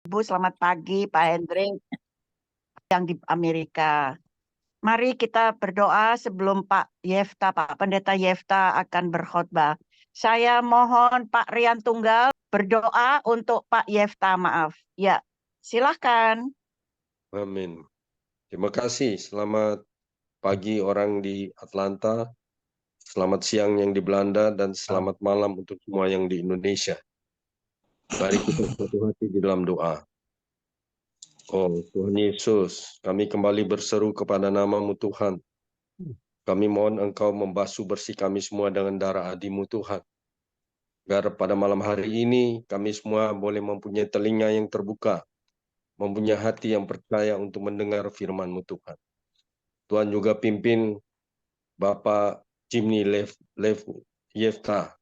Ibu, selamat pagi Pak Hendrik yang di Amerika. Mari kita berdoa sebelum Pak Pendeta Yefta akan berkhotbah. Saya mohon Pak Rian Tunggal berdoa untuk Pak Yefta, maaf. Ya, silahkan. Amin. Terima kasih. Selamat pagi orang di Atlanta, selamat siang yang di Belanda, dan selamat malam untuk semua yang di Indonesia. Mari kita satu hati di dalam doa. Oh Tuhan Yesus, kami kembali berseru kepada nama-Mu Tuhan. Kami mohon Engkau membasuh bersih kami semua dengan darah adi-Mu Tuhan. Agar pada malam hari ini kami semua boleh mempunyai telinga yang terbuka, mempunyai hati yang percaya untuk mendengar firman-Mu Tuhan. Tuhan juga pimpin Bapak Jimmy Yefta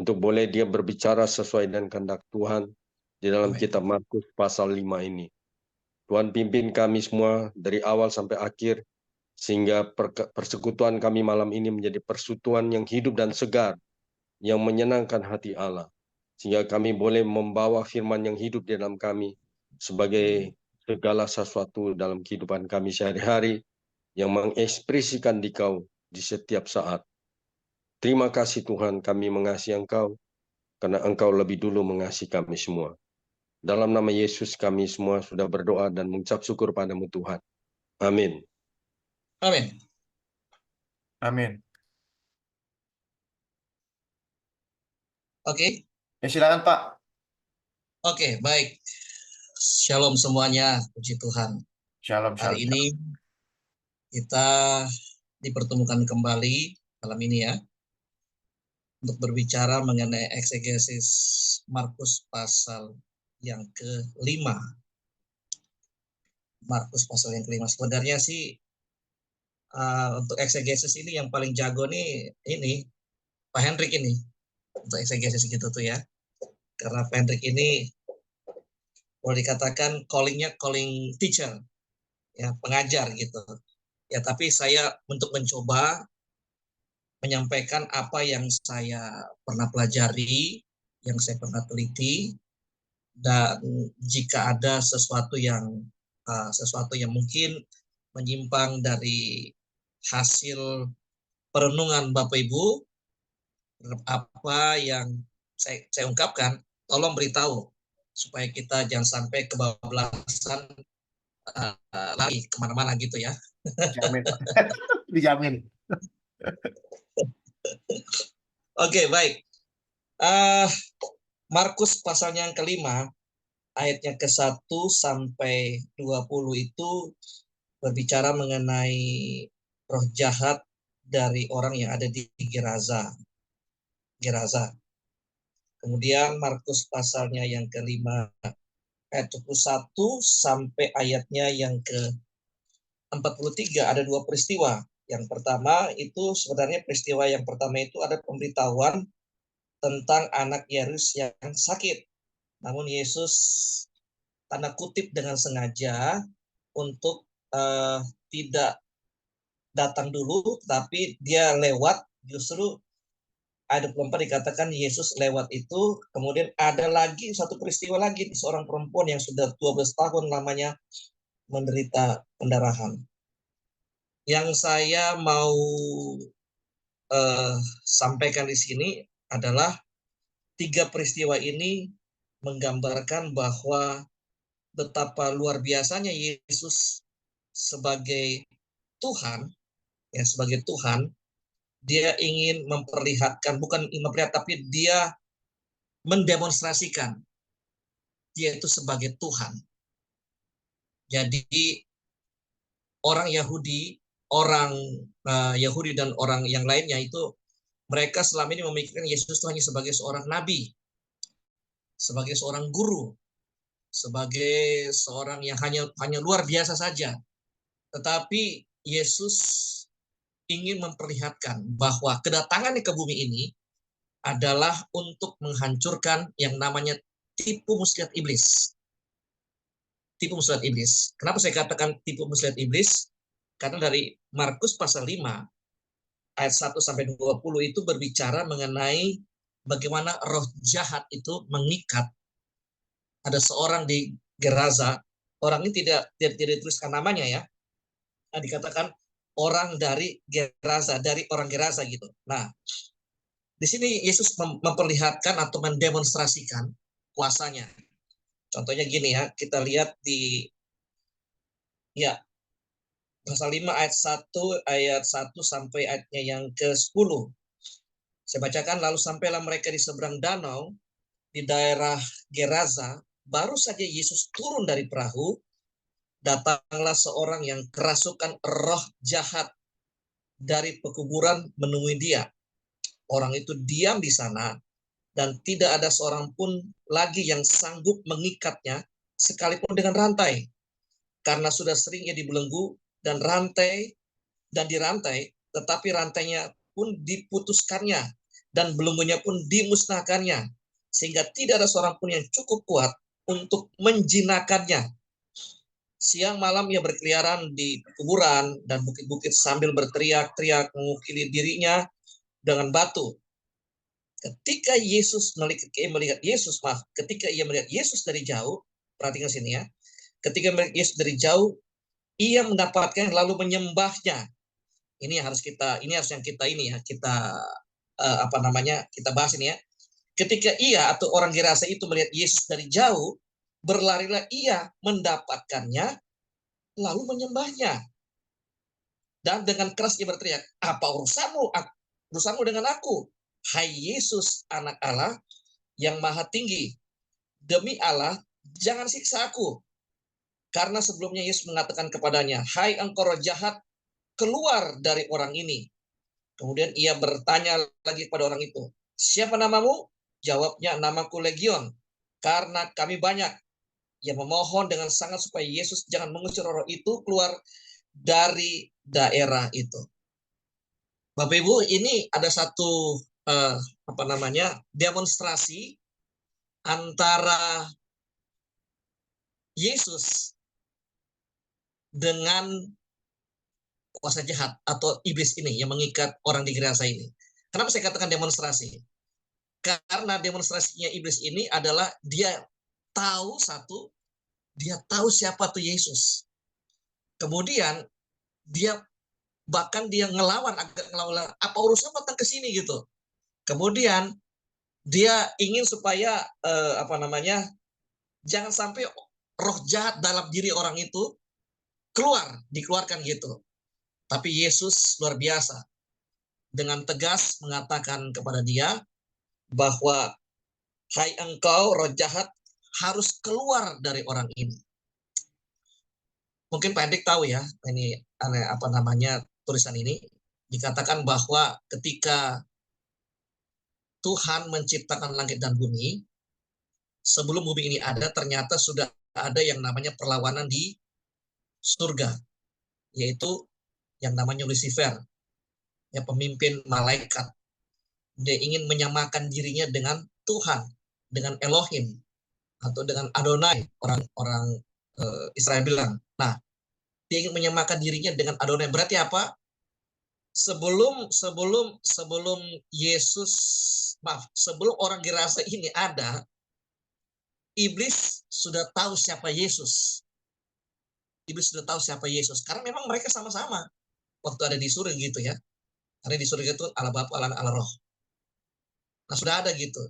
untuk boleh dia berbicara sesuai dengan kehendak Tuhan di dalam kitab Markus pasal 5 ini. Tuhan pimpin kami semua dari awal sampai akhir, sehingga persekutuan kami malam ini menjadi persekutuan yang hidup dan segar, yang menyenangkan hati Allah. Sehingga kami boleh membawa firman yang hidup di dalam kami sebagai segala sesuatu dalam kehidupan kami sehari-hari, yang mengekspresikan Dikau di setiap saat. Terima kasih Tuhan, kami mengasihi Engkau, karena Engkau lebih dulu mengasihi kami semua. Dalam nama Yesus kami semua sudah berdoa dan mengucap syukur padamu Tuhan. Amin. Amin. Amin. Oke. Ya, silakan Pak. Oke, baik. Shalom semuanya, puji Tuhan. Shalom, Hari shalom. ini kita dipertemukan kembali malam ini ya, untuk berbicara mengenai eksegesis Markus pasal yang kelima. Markus pasal yang kelima. Sebenarnya sih untuk eksegesis ini yang paling jago nih ini Pak Hendrik ini untuk eksegesis gitu tuh ya. Karena Pak Hendrik ini boleh dikatakan calling teacher, ya pengajar gitu. Ya tapi saya untuk mencoba menyampaikan apa yang saya pernah pelajari, yang saya pernah teliti, dan jika ada sesuatu yang mungkin menyimpang dari hasil perenungan Bapak Ibu, apa yang saya ungkapkan, tolong beritahu supaya kita jangan sampai kebablasan lagi kemana-mana gitu ya. Dijamin, Pak. Dijamin. Oke, baik. Markus pasalnya yang kelima, ayatnya ke-1 sampai 20 itu berbicara mengenai roh jahat dari orang yang ada di Gerasa. Kemudian Markus pasalnya yang kelima, ayat 21 sampai ayatnya yang ke-43 ada dua peristiwa. Yang pertama itu sebenarnya peristiwa yang pertama itu ada pemberitahuan tentang anak Yairus yang sakit. Namun Yesus tanda kutip dengan sengaja untuk tidak datang dulu, tapi dia lewat. Justru ayat 24 dikatakan Yesus lewat itu. Kemudian ada lagi satu peristiwa lagi, seorang perempuan yang sudah 12 tahun lamanya menderita pendarahan. Yang saya mau sampaikan di sini adalah tiga peristiwa ini menggambarkan bahwa betapa luar biasanya Yesus sebagai Tuhan, ya sebagai Tuhan, dia ingin memperlihatkan, bukan memperlihat, tapi dia mendemonstrasikan dia itu sebagai Tuhan. Jadi orang Yahudi dan orang yang lainnya itu mereka selama ini memikirkan Yesus itu hanya sebagai seorang nabi, sebagai seorang guru, sebagai seorang yang hanya luar biasa saja. Tetapi Yesus ingin memperlihatkan bahwa kedatangannya ke bumi ini adalah untuk menghancurkan yang namanya tipu muslihat iblis. Tipu muslihat iblis. Kenapa saya katakan tipu muslihat iblis? Karena dari Markus pasal 5 ayat 1 sampai 20 itu berbicara mengenai bagaimana roh jahat itu mengikat. Ada seorang di Geraza. Orang ini tidak dituliskan namanya ya. Nah, dikatakan orang dari Geraza, dari orang Geraza gitu. Nah, di sini Yesus memperlihatkan atau mendemonstrasikan kuasanya. Contohnya gini ya, kita lihat di ya pasal 5 ayat 1 sampai ayatnya yang ke-10. Saya bacakan, lalu sampailah mereka di seberang danau di daerah Geraza. Baru saja Yesus turun dari perahu, datanglah seorang yang kerasukan roh jahat dari pekuburan menemui dia. Orang itu diam di sana dan tidak ada seorang pun lagi yang sanggup mengikatnya sekalipun dengan rantai. Karena sudah sering ia dibelenggu dan dirantai, tetapi rantainya pun diputuskannya dan belenggunya pun dimusnahkannya, sehingga tidak ada seorang pun yang cukup kuat untuk menjinakkannya. Siang malam ia berkeliaran di kuburan dan bukit-bukit sambil berteriak-teriak mengukili dirinya dengan batu. Ketika ia melihat Yesus dari jauh, perhatikan sini ya. Ketika melihat Yesus dari jauh, ia mendapatkan lalu menyembahnya. Ini harus yang kita kita bahas ini ya. Ketika ia atau orang Gerasa itu melihat Yesus dari jauh, berlarilah ia mendapatkannya lalu menyembahnya. Dan dengan keras ia berteriak, apa urusanmu dengan aku? Hai Yesus, anak Allah yang maha tinggi. Demi Allah, jangan siksa aku. Karena sebelumnya Yesus mengatakan kepadanya, hai engkau roh jahat, keluar dari orang ini. Kemudian ia bertanya lagi kepada orang itu, siapa namamu? Jawabnya, namaku Legion, karena kami banyak. Ia memohon dengan sangat supaya Yesus jangan mengusir roh itu keluar dari daerah itu. Bapak Ibu, ini ada satu demonstrasi antara Yesus dengan kuasa jahat atau iblis ini yang mengikat orang di Gerasa ini. Kenapa saya katakan demonstrasi? Karena demonstrasinya iblis ini adalah dia tahu siapa tuh Yesus. Kemudian dia ngelawan, apa urusan datang ke sini gitu. Kemudian dia ingin supaya jangan sampai roh jahat dalam diri orang itu dikeluarkan gitu. Tapi Yesus luar biasa. Dengan tegas mengatakan kepada dia bahwa hai engkau roh jahat harus keluar dari orang ini. Mungkin Pak Hendrik tahu ya, ini tulisan ini dikatakan bahwa ketika Tuhan menciptakan langit dan bumi, sebelum bumi ini ada, ternyata sudah ada yang namanya perlawanan di surga, yaitu yang namanya Lucifer, ya pemimpin malaikat. Dia ingin menyamakan dirinya dengan Tuhan, dengan Elohim, atau dengan Adonai, orang Israel bilang. Nah, dia ingin menyamakan dirinya dengan Adonai. Berarti apa? Sebelum orang Gerasa ini ada, iblis sudah tahu siapa Yesus. Iblis sudah tahu siapa Yesus. Karena memang mereka sama-sama waktu ada di surga gitu ya. Karena di surga itu Allah Bapa, Allah Roh. Nah, sudah ada gitu.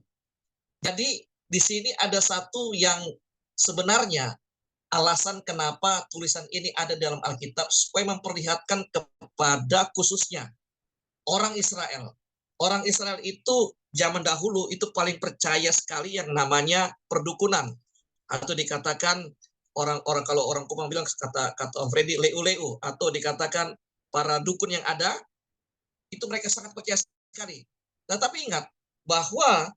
Jadi di sini ada satu yang sebenarnya alasan kenapa tulisan ini ada dalam Alkitab supaya memperlihatkan kepada khususnya orang Israel. Orang Israel itu zaman dahulu itu paling percaya sekali yang namanya perdukunan, atau dikatakan orang-orang, kalau orang Kupang bilang kata Om Freddy, leu-leu, atau dikatakan para dukun yang ada, itu mereka sangat percaya sekali. Tetapi ingat bahwa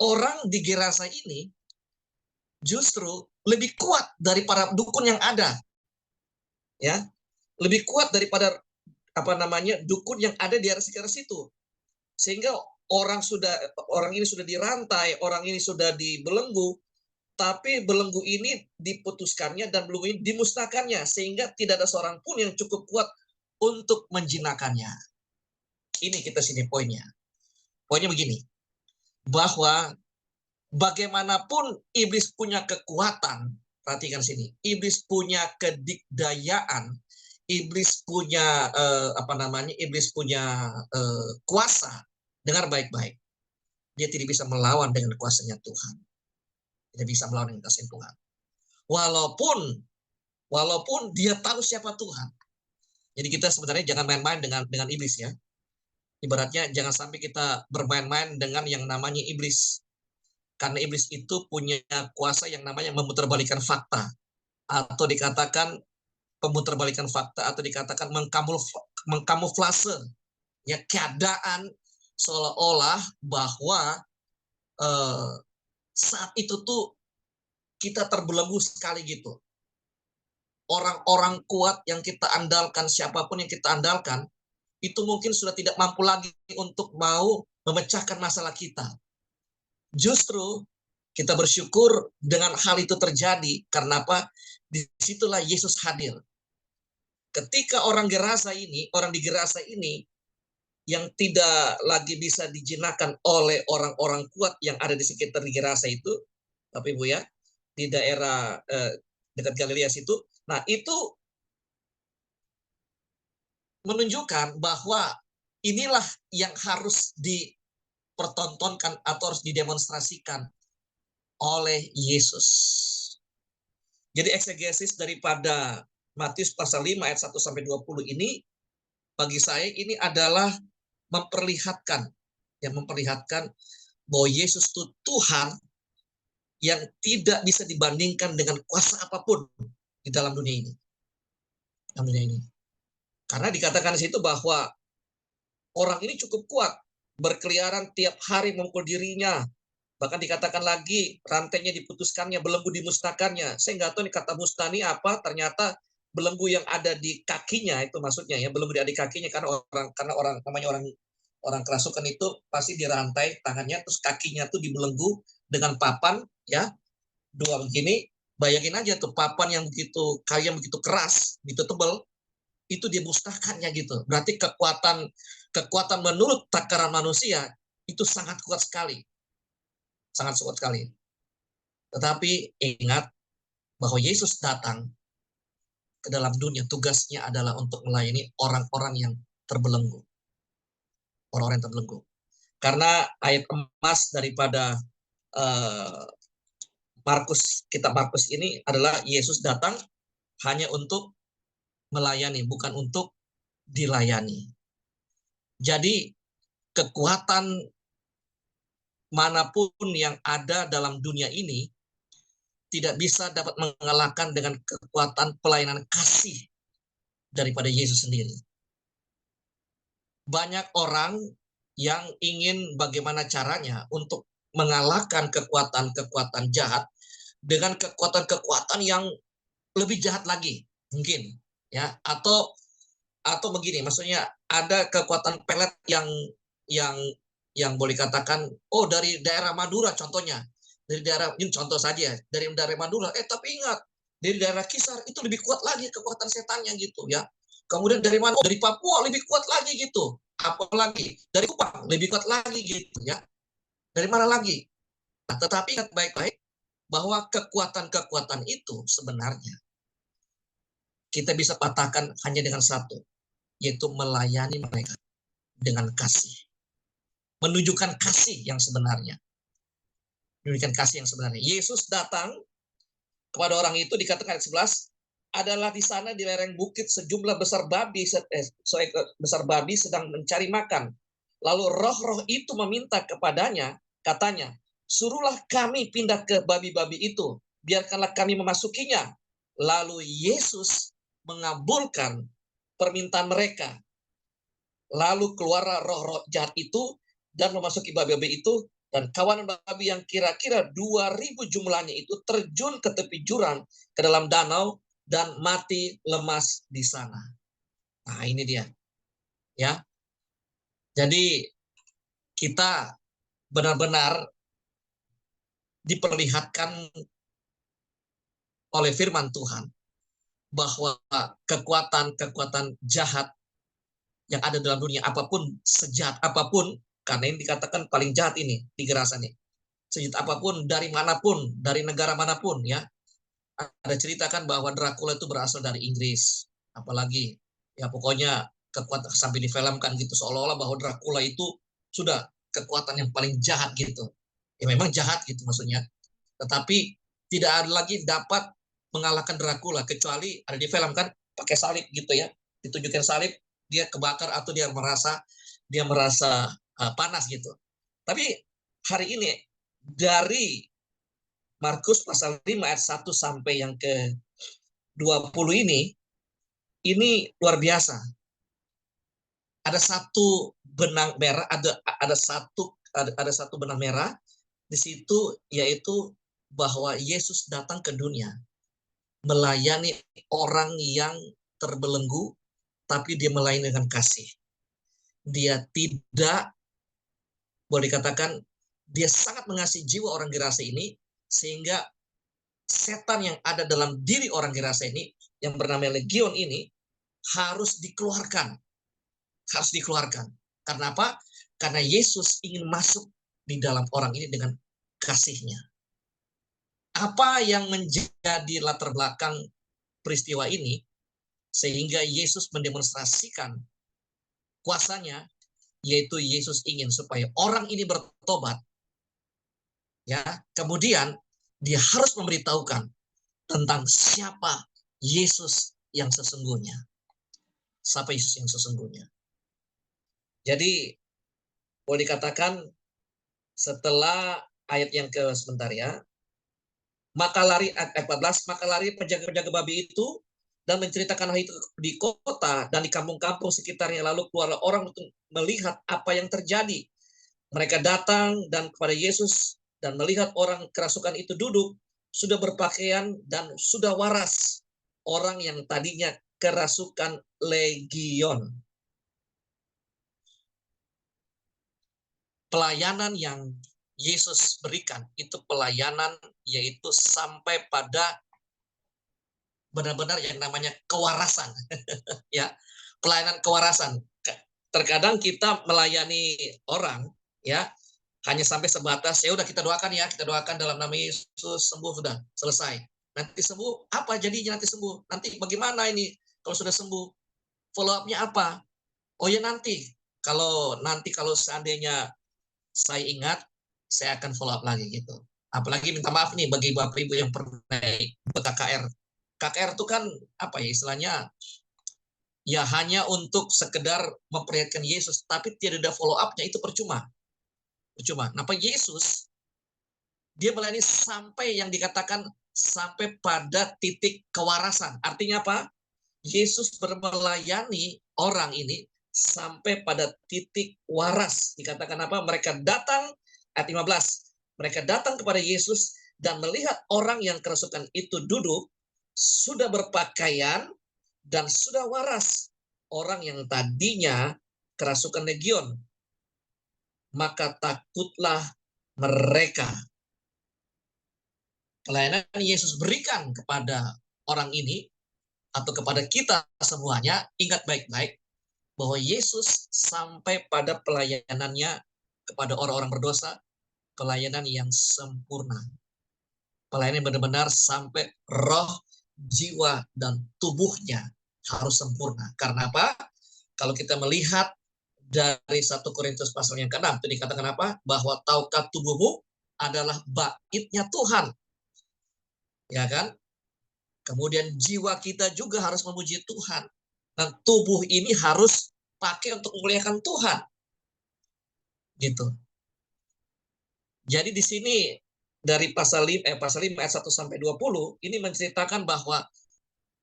orang di Gerasa ini justru lebih kuat dari para dukun yang ada. Ya, lebih kuat daripada dukun yang ada di sekitar situ. Sehingga orang ini sudah dirantai, orang ini sudah dibelenggu, tapi belenggu ini diputuskannya dan belenggu ini dimusnahkannya, sehingga tidak ada seorang pun yang cukup kuat untuk menjinakkannya. Ini kita sini poinnya. Poinnya begini, bahwa bagaimanapun iblis punya kekuatan, perhatikan sini, iblis punya kedikdayaan, iblis punya iblis punya kuasa. Dengar baik-baik, dia tidak bisa melawan dengan kuasanya Tuhan, tidak bisa melawan dengan kuasanya Tuhan. Walaupun dia tahu siapa Tuhan. Jadi kita sebenarnya jangan main-main dengan iblis ya. Ibaratnya jangan sampai kita bermain-main dengan yang namanya iblis. Karena iblis itu punya kuasa yang namanya memutarbalikkan fakta. Atau dikatakan pemutarbalikkan fakta, atau dikatakan mengkamuflase ya, keadaan seolah-olah bahwa saat itu tuh kita terbelenggu sekali gitu. Orang-orang kuat yang kita andalkan, siapapun yang kita andalkan, itu mungkin sudah tidak mampu lagi untuk mau memecahkan masalah kita. Justru kita bersyukur dengan hal itu terjadi. Karena apa? Disitulah Yesus hadir. Ketika orang di Gerasa ini yang tidak lagi bisa dijinakan oleh orang-orang kuat yang ada di sekitar di Gerasa itu, tapi Bu ya, di daerah dekat Galilea situ. Nah, itu menunjukkan bahwa inilah yang harus dipertontonkan atau harus didemonstrasikan oleh Yesus. Jadi eksegesis daripada Matius pasal 5 ayat 1 sampai 20 ini bagi saya ini adalah memperlihatkan bahwa Yesus itu Tuhan yang tidak bisa dibandingkan dengan kuasa apapun di dalam dunia ini. Karena dikatakan di situ bahwa orang ini cukup kuat, berkeliaran tiap hari memukul dirinya. Bahkan dikatakan lagi rantainya diputuskannya, belenggu dimusnahkannya. Saya nggak tahu nih kata musnah ini apa, ternyata belenggu yang ada di kakinya itu maksudnya ya, belenggu di kakinya karena orang namanya orang kerasukan itu pasti dirantai tangannya, terus kakinya tuh dibelenggu dengan papan ya, dua begini. Bayangin aja tuh papan yang begitu kayu, yang begitu keras, begitu tebal, itu dimusnahkannya gitu. Berarti kekuatan menurut takaran manusia itu sangat kuat sekali. Sangat kuat sekali. Tetapi ingat bahwa Yesus datang ke dalam dunia, tugasnya adalah untuk melayani orang-orang yang terbelenggu. Orang-orang yang terbelenggu. Karena ayat emas daripada kitab Markus ini adalah Yesus datang hanya untuk melayani, bukan untuk dilayani. Jadi kekuatan manapun yang ada dalam dunia ini tidak bisa dapat mengalahkan dengan kekuatan pelayanan kasih daripada Yesus sendiri. Banyak orang yang ingin bagaimana caranya untuk mengalahkan kekuatan-kekuatan jahat dengan kekuatan-kekuatan yang lebih jahat lagi, mungkin ya, atau begini, maksudnya ada kekuatan pelet yang boleh katakan, dari daerah Madura contohnya, dari daerah, ini contoh saja, dari daerah Madura, tapi ingat, dari daerah Kisar itu lebih kuat lagi kekuatan setannya gitu ya. Kemudian dari mana? Dari Papua lebih kuat lagi gitu. Apalagi dari Kupang lebih kuat lagi gitu ya. Dari mana lagi? Nah, tetapi ingat baik-baik bahwa kekuatan-kekuatan itu sebenarnya kita bisa patahkan hanya dengan satu, yaitu melayani mereka dengan kasih. Menunjukkan kasih yang sebenarnya. Menunjukkan kasih yang sebenarnya. Yesus datang kepada orang itu, dikatakan ayat 11, adalah di sana di lereng bukit sejumlah besar babi sedang mencari makan. Lalu roh-roh itu meminta kepadanya, katanya, suruhlah kami pindah ke babi-babi itu, biarkanlah kami memasukinya. Lalu Yesus mengabulkan permintaan mereka. Lalu keluarlah roh-roh jahat itu dan memasuki babi-babi itu, dan kawanan babi yang kira-kira 2.000 jumlahnya itu terjun ke tepi jurang ke dalam danau dan mati lemas di sana. Nah, ini dia. Ya. Jadi kita benar-benar diperlihatkan oleh firman Tuhan bahwa kekuatan-kekuatan jahat yang ada dalam dunia, apapun, sejahat apapun, karena ini dikatakan paling jahat ini di Gerasa nih. sejuta apapun, dari manapun, dari negara manapun ya. Ada ceritakan bahwa Dracula itu berasal dari Inggris. Apalagi ya pokoknya kekuatan sampai difilmkan gitu seolah-olah bahwa Dracula itu sudah kekuatan yang paling jahat gitu. Ya memang jahat gitu maksudnya. Tetapi tidak ada lagi dapat mengalahkan Dracula kecuali ada difilmkan pakai salib gitu ya. Ditunjukkan salib, dia kebakar atau dia merasa panas gitu. Tapi hari ini dari Markus pasal 5 ayat 1 sampai yang ke 20 ini luar biasa. Ada satu benang merah, ada satu benang merah di situ, yaitu bahwa Yesus datang ke dunia melayani orang yang terbelenggu, tapi dia melayani dengan kasih. Dia tidak, boleh dikatakan, dia sangat mengasihi jiwa orang Gerasa ini, sehingga setan yang ada dalam diri orang Gerasa ini, yang bernama legion ini, harus dikeluarkan. Harus dikeluarkan. Karena apa? Karena Yesus ingin masuk di dalam orang ini dengan kasihnya. Apa yang menjadi latar belakang peristiwa ini, sehingga Yesus mendemonstrasikan kuasanya, yaitu Yesus ingin supaya orang ini bertobat. Ya, kemudian dia harus memberitahukan tentang siapa Yesus yang sesungguhnya. Siapa Yesus yang sesungguhnya. Jadi boleh dikatakan setelah ayat yang ke sebentar ya, maka lari ayat 14, maka lari penjaga-penjaga babi itu dan menceritakan hal itu di kota dan di kampung-kampung sekitarnya, lalu keluarlah orang untuk melihat apa yang terjadi. Mereka datang dan kepada Yesus dan melihat orang kerasukan itu duduk, sudah berpakaian dan sudah waras, orang yang tadinya kerasukan legion. Pelayanan yang Yesus berikan itu pelayanan, yaitu sampai pada benar-benar yang namanya kewarasan. Ya, pelayanan kewarasan. Terkadang kita melayani orang ya hanya sampai sebatas ya udah kita doakan dalam nama Yesus, sembuh, sudah selesai. Nanti sembuh apa jadinya, nanti sembuh? Nanti bagaimana ini kalau sudah sembuh? Follow up-nya apa? Oh ya nanti kalau seandainya saya ingat, saya akan follow up lagi gitu. Apalagi minta maaf nih bagi Bapak Ibu yang pernah ikut KKR. KKR itu kan apa ya istilahnya, ya hanya untuk sekedar memperlihatkan Yesus, tapi tidak ada follow up-nya, itu percuma. Percuma. Nah, Pak Yesus, dia melayani sampai yang dikatakan sampai pada titik kewarasan. Artinya apa? Yesus melayani orang ini sampai pada titik waras. Dikatakan apa? Mereka datang, ayat 15, mereka datang kepada Yesus dan melihat orang yang kerasukan itu duduk, sudah berpakaian dan sudah waras, orang yang tadinya kerasukan legion. Maka takutlah mereka. Pelayanan Yesus berikan kepada orang ini atau kepada kita semuanya, ingat baik-baik bahwa Yesus sampai pada pelayanannya kepada orang-orang berdosa, pelayanan yang sempurna. Pelayanan yang benar-benar sampai roh, jiwa, dan tubuhnya harus sempurna. Karena apa? Kalau kita melihat dari 1 Korintus pasal yang ke-6 itu dikatakan apa? Bahwa tahukah tubuhmu adalah baitnya Tuhan. Ya kan? Kemudian jiwa kita juga harus memuji Tuhan. Dan tubuh ini harus pakai untuk memuliakan Tuhan. Gitu. Jadi di sini dari pasal 5 ayat 1 sampai 20 ini menceritakan bahwa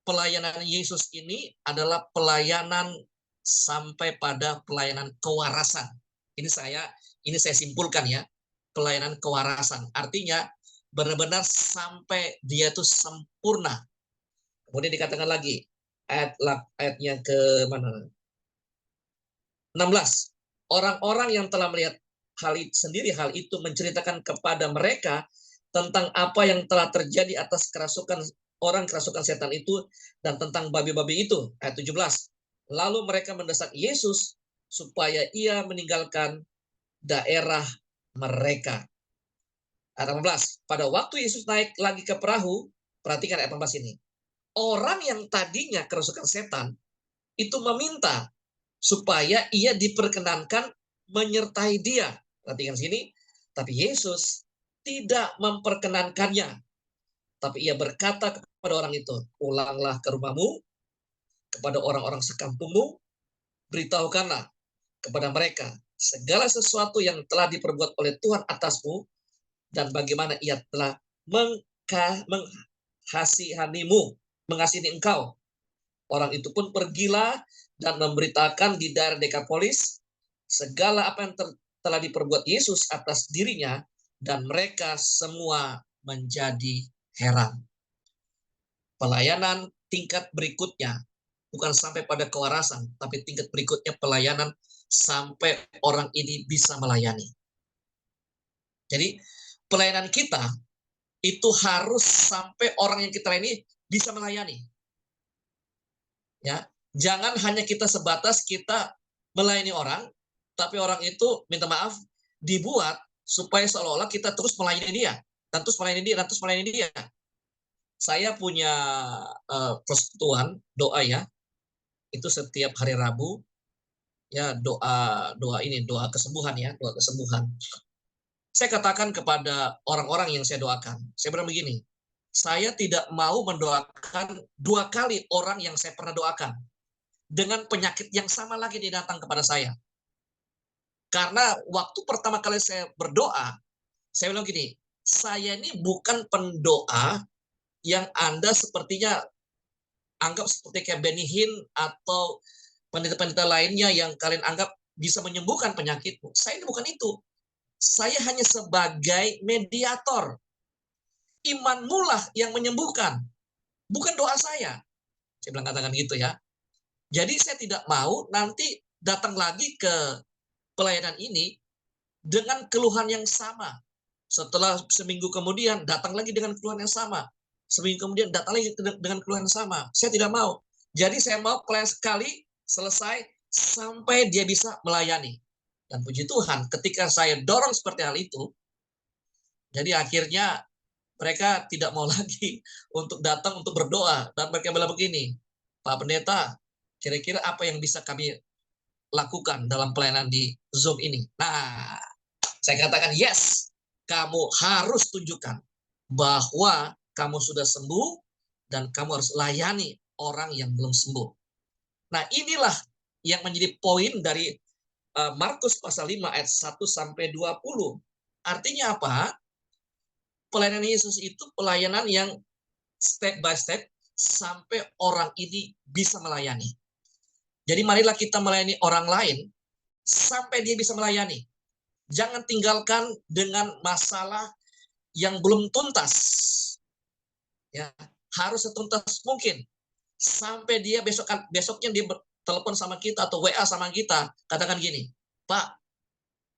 pelayanan Yesus ini adalah pelayanan sampai pada pelayanan kewarasan. Ini saya simpulkan ya, pelayanan kewarasan. Artinya benar-benar sampai dia itu sempurna. Kemudian dikatakan lagi ayatnya ke mana? 16. Orang-orang yang telah melihat hal itu menceritakan kepada mereka tentang apa yang telah terjadi atas kerasukan setan itu dan tentang babi-babi itu. Ayat 17. Lalu mereka mendesak Yesus supaya ia meninggalkan daerah mereka. Ayat 18. Pada waktu Yesus naik lagi ke perahu, perhatikan ayat 18 ini. Orang yang tadinya kerasukan setan itu meminta supaya ia diperkenankan menyertai dia. Perhatikan sini. Tapi Yesus tidak memperkenankannya. Tapi ia berkata kepada orang itu, pulanglah ke rumahmu, kepada orang-orang sekampungmu, beritahukanlah kepada mereka segala sesuatu yang telah diperbuat oleh Tuhan atasmu, dan bagaimana ia telah mengasihi engkau. Orang itu pun pergilah dan memberitakan di daerah Dekapolis segala apa yang telah diperbuat Yesus atas dirinya, dan mereka semua menjadi heran. Pelayanan tingkat berikutnya bukan sampai pada kewarasan, tapi tingkat berikutnya pelayanan sampai orang ini bisa melayani. Jadi pelayanan kita itu harus sampai orang yang kita layani bisa melayani. Ya, jangan hanya kita sebatas kita melayani orang, tapi orang itu minta maaf dibuat supaya seolah-olah kita terus melayani dia, dan terus melayani dia, dan terus melayani dia. Saya punya persekutuan doa ya, itu setiap hari Rabu ya, doa kesembuhan ya, doa kesembuhan. Saya katakan kepada orang-orang yang saya doakan, saya bilang begini, saya tidak mau mendoakan 2 kali orang yang saya pernah doakan dengan penyakit yang sama lagi dia datang kepada saya. Karena waktu pertama kali saya berdoa, saya bilang gini, saya ini bukan pendoa yang Anda sepertinya anggap seperti kayak Benny Hinn atau pendeta-pendeta lainnya yang kalian anggap bisa menyembuhkan penyakitmu. Saya ini bukan itu. Saya hanya sebagai mediator. Imanmu lah yang menyembuhkan, bukan doa saya. Saya bilang katakan gitu ya. Jadi saya tidak mau nanti datang lagi ke pelayanan ini dengan keluhan yang sama. Setelah seminggu kemudian datang lagi dengan keluhan yang sama. Seminggu kemudian datang lagi dengan keluhan yang sama. Saya tidak mau. Jadi saya mau pelayan sekali selesai sampai dia bisa melayani. Dan puji Tuhan, ketika saya dorong seperti hal itu, jadi akhirnya mereka tidak mau lagi untuk datang untuk berdoa. Dan mereka bilang begini, Pak Pendeta, kira-kira apa yang bisa kami lakukan dalam pelayanan di Zoom ini? Nah, saya katakan yes, kamu harus tunjukkan bahwa kamu sudah sembuh dan kamu harus layani orang yang belum sembuh. Nah, inilah yang menjadi poin dari Markus pasal 5 ayat 1 sampai 20. Artinya apa? Pelayanan Yesus itu pelayanan yang step by step sampai orang ini bisa melayani. Jadi marilah kita melayani orang lain sampai dia bisa melayani. Jangan tinggalkan dengan masalah yang belum tuntas. Ya, harus setuntas mungkin. Sampai dia besoknya dia telepon sama kita atau WA sama kita, katakan gini, Pak,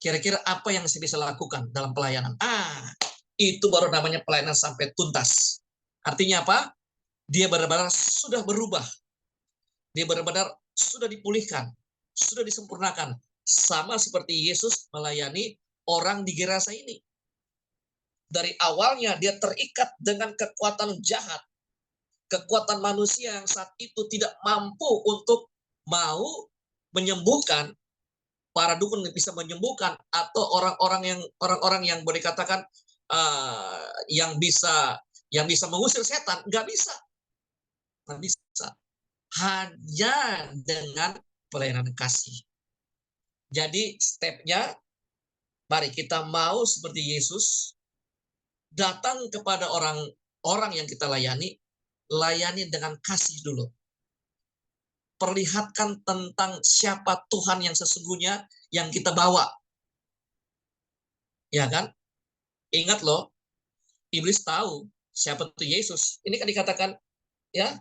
kira-kira apa yang saya bisa lakukan dalam pelayanan? Itu baru namanya pelayanan sampai tuntas. Artinya apa? Dia benar-benar sudah berubah. Dia benar-benar sudah dipulihkan, sudah disempurnakan. Sama seperti Yesus melayani orang di Gerasa ini. Dari awalnya dia terikat dengan kekuatan jahat. Kekuatan manusia yang saat itu tidak mampu untuk mau menyembuhkan, para dukun bisa menyembuhkan, atau orang-orang yang boleh katakan yang bisa mengusir setan, nggak bisa. Hanya dengan pelayanan kasih. Jadi stepnya, mari kita mau seperti Yesus, datang kepada orang yang kita layani dengan kasih dulu. Perlihatkan tentang siapa Tuhan yang sesungguhnya yang kita bawa. Ya kan? Ingat loh, iblis tahu siapa itu Yesus. Ini kan dikatakan, ya,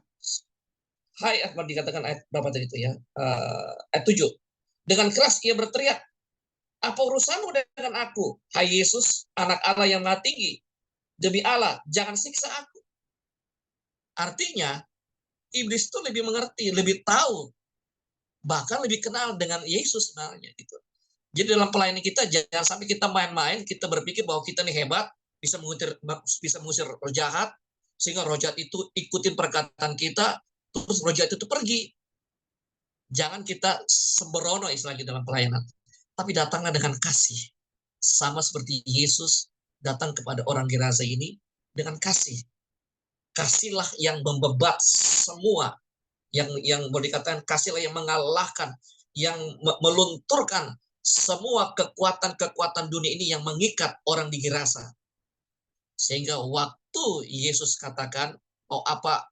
dikatakan ayat berapa tadi itu ya? Ayat 7. Dengan keras ia berteriak, apa urusanmu dengan aku? Hai Yesus, anak Allah yang maha tinggi. Demi Allah, jangan siksa aku. Artinya, iblis itu lebih mengerti, lebih tahu, bahkan lebih kenal dengan Yesus sebenarnya gitu. Jadi dalam pelayanan kita jangan sampai kita main-main, kita berpikir bahwa kita ini hebat, bisa mengusir roh jahat, sehingga roh jahat itu ikutin perkataan kita, terus roh jahat itu pergi. Jangan kita sembrono istilahnya dalam pelayanan, tapi datanglah dengan kasih. Sama seperti Yesus datang kepada orang Gerasa ini dengan kasih. Kasihlah yang membebat semua, yang boleh dikatakan kasihlah yang mengalahkan, yang melunturkan semua kekuatan-kekuatan dunia ini yang mengikat orang di Gerasa. Sehingga waktu Yesus katakan, apa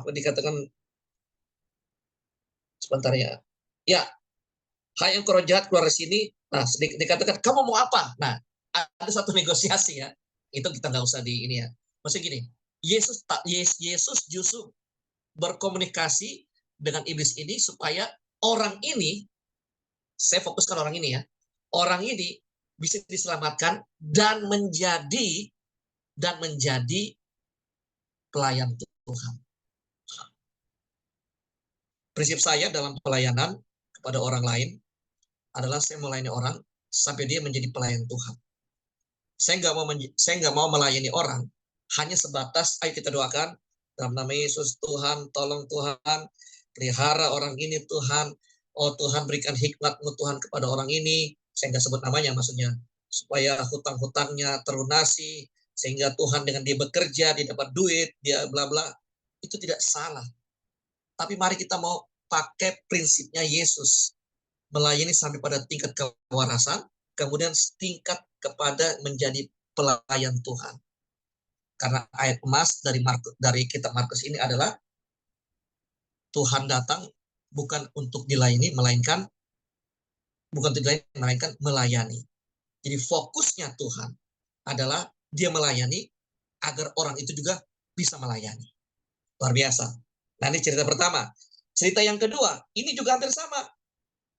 dikatakan sebentar ya. Ya, hai yang roh jahat keluar dari sini. Nah, dikatakan kamu mau apa? Nah, ada satu negosiasi ya. Itu kita nggak usah di ini ya. Maksudnya gini, Yesus justru berkomunikasi dengan iblis ini supaya orang ini, saya fokuskan orang ini ya, orang ini bisa diselamatkan dan menjadi pelayan Tuhan. Prinsip saya dalam pelayanan kepada orang lain adalah saya melayani orang sampai dia menjadi pelayan Tuhan. Saya nggak mau melayani orang hanya sebatas ayo kita doakan dalam nama Yesus, Tuhan tolong Tuhan pelihara orang ini Tuhan, oh Tuhan berikan hikmat-Mu Tuhan kepada orang ini, saya nggak sebut namanya maksudnya, supaya hutang-hutangnya terlunasi, sehingga Tuhan dengan dia bekerja, dia dapat duit, dia bla bla. Itu tidak salah. Tapi mari kita mau pakai prinsipnya Yesus, melayani sampai pada tingkat kewarasan, kemudian tingkat kepada menjadi pelayan Tuhan. Karena ayat emas dari kitab Markus ini adalah Tuhan datang bukan untuk dilayani, melainkan melayani. Jadi fokusnya Tuhan adalah dia melayani agar orang itu juga bisa melayani. Luar biasa. Nah, ini cerita pertama. Cerita yang kedua, ini juga hampir sama.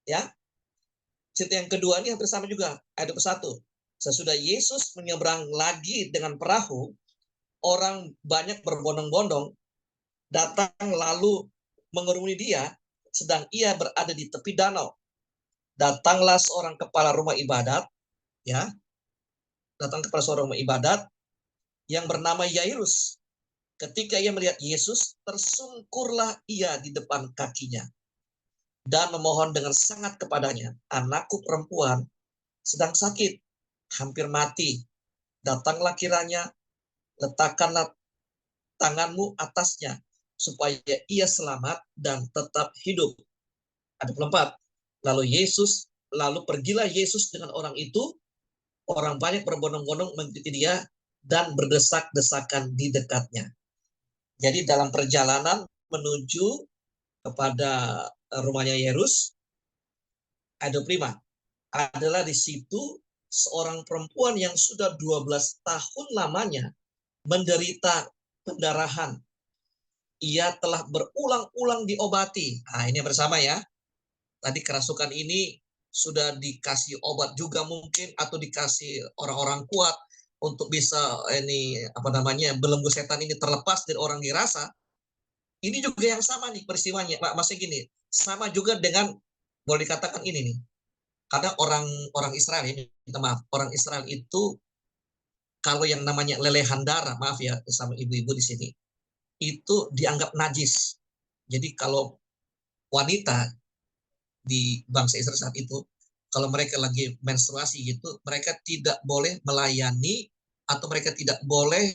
Ya. Cerita yang kedua ini hampir sama juga. Ayat 21. Sesudah Yesus menyeberang lagi dengan perahu, orang banyak berbondong-bondong datang lalu mengerumuni dia, sedang ia berada di tepi danau. Datanglah seorang kepala rumah ibadat, ya. Datang kepala seorang rumah ibadat yang bernama Yairus. Ketika ia melihat Yesus, tersungkurlah ia di depan kakinya dan memohon dengan sangat kepadanya, anakku perempuan sedang sakit, hampir mati. Datanglah kiranya, letakkanlah tanganmu atasnya, supaya ia selamat dan tetap hidup. Ada 24. Lalu pergilah Yesus dengan orang itu, orang banyak berbondong-bondong mengikuti dia dan berdesak-desakan di dekatnya. Jadi dalam perjalanan menuju kepada rumahnya Yairus, ada 25, adalah di situ seorang perempuan yang sudah 12 tahun lamanya menderita pendarahan. Ia telah berulang-ulang diobati. Nah, ini bersama ya. Tadi kerasukan ini sudah dikasih obat juga mungkin, atau dikasih orang-orang kuat untuk bisa belenggu setan ini terlepas dari orang dirasa. Ini juga yang sama nih peristiwanya. Masih gini, sama juga dengan boleh dikatakan ini nih. Karena orang Israel ini, minta maaf, orang Israel itu kalau yang namanya lelehan darah, maaf ya sama ibu-ibu di sini, itu dianggap najis. Jadi kalau wanita di bangsa Israel saat itu, kalau mereka lagi menstruasi gitu, mereka tidak boleh melayani atau mereka tidak boleh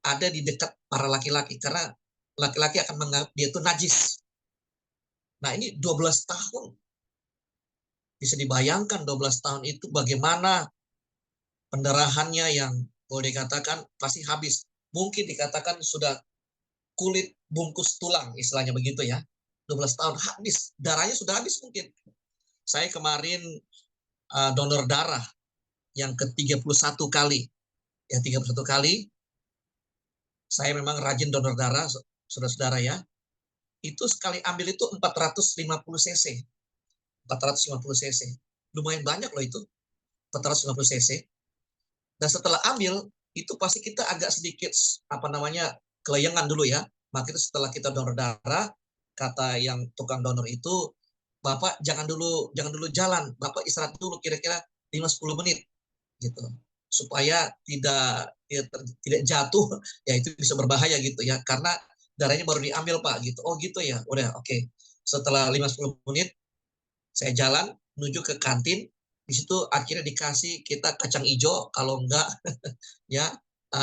ada di dekat para laki-laki karena laki-laki akan menganggap dia itu najis. Nah, ini 12 tahun. Bisa dibayangkan 12 tahun itu bagaimana pendarahannya yang boleh dikatakan pasti habis. Mungkin dikatakan sudah kulit bungkus tulang, istilahnya begitu ya. 12 tahun habis, darahnya sudah habis mungkin. Saya kemarin donor darah yang ke-31 kali. Ya, 31 kali. Saya memang rajin donor darah, saudara-saudara ya. Itu sekali ambil itu 450 cc. 450 cc. Lumayan banyak loh itu. 450 cc. Dan setelah ambil, itu pasti kita agak sedikit kelayangan dulu ya. Makanya setelah kita donor darah, kata yang tukang donor itu, Bapak jangan dulu jalan, Bapak istirahat dulu kira-kira 5-10 menit gitu. supaya tidak jatuh, ya itu bisa berbahaya gitu ya, karena darahnya baru diambil Pak gitu. Oh gitu ya, udah oke. Setelah 5-10 menit saya jalan menuju ke kantin, di situ akhirnya dikasih kita kacang hijau, kalau enggak ya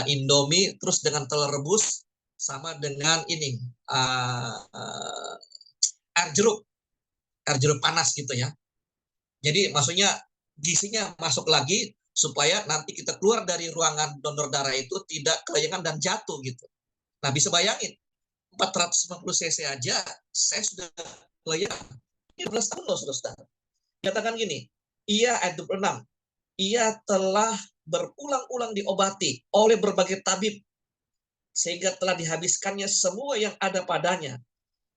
Indomie, terus dengan telur rebus sama dengan ini air jeruk panas gitu ya. Jadi maksudnya gizinya masuk lagi supaya nanti kita keluar dari ruangan donor darah itu tidak kelayangan dan jatuh gitu. Nah bisa bayangin 450 cc aja saya sudah kelayangan. 12 tahun loh saudara. Katakan gini, ia ayat 26, ia telah berulang-ulang diobati oleh berbagai tabib sehingga telah dihabiskannya semua yang ada padanya.